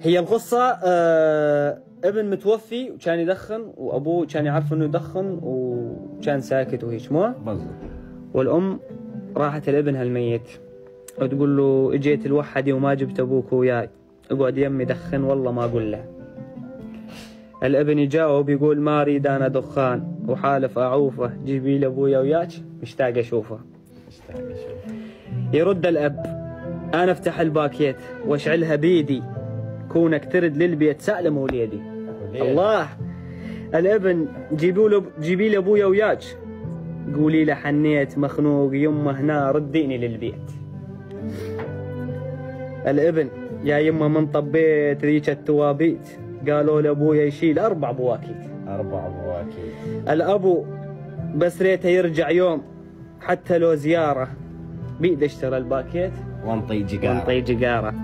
هي القصة ابن متوفي وكان يدخن، وابوه كان يعرف انه يدخن وكان ساكت وهيك مو بالضبط. والام راحت لابنها الميت وتقول له اجيت الوحدي وما جبت ابوك وياي، اقعد يمي دخن والله ما اقول له. الابن يجاوب يقول ما اريد انا دخان وحالف اعوفه، جيبي لي ابويا وياك مشتاق اشوفه. يرد الاب انا افتح الباكيت واشعلها بيدي، كونك ترد للبيت سالم وليدي. الله. الابن جيبي لي ابويا وياك، قولي له حنيت مخنوق يمه هنا رديني للبيت. الابن يا يمه من طبيت ذيك التوابيت، قالوا لابويا يشيل 4 بواكيت. 4 بواكيت. الابو بس ريته يرجع يوم حتى لو زياره، بيد اشترى الباكيت وانطي جقاره.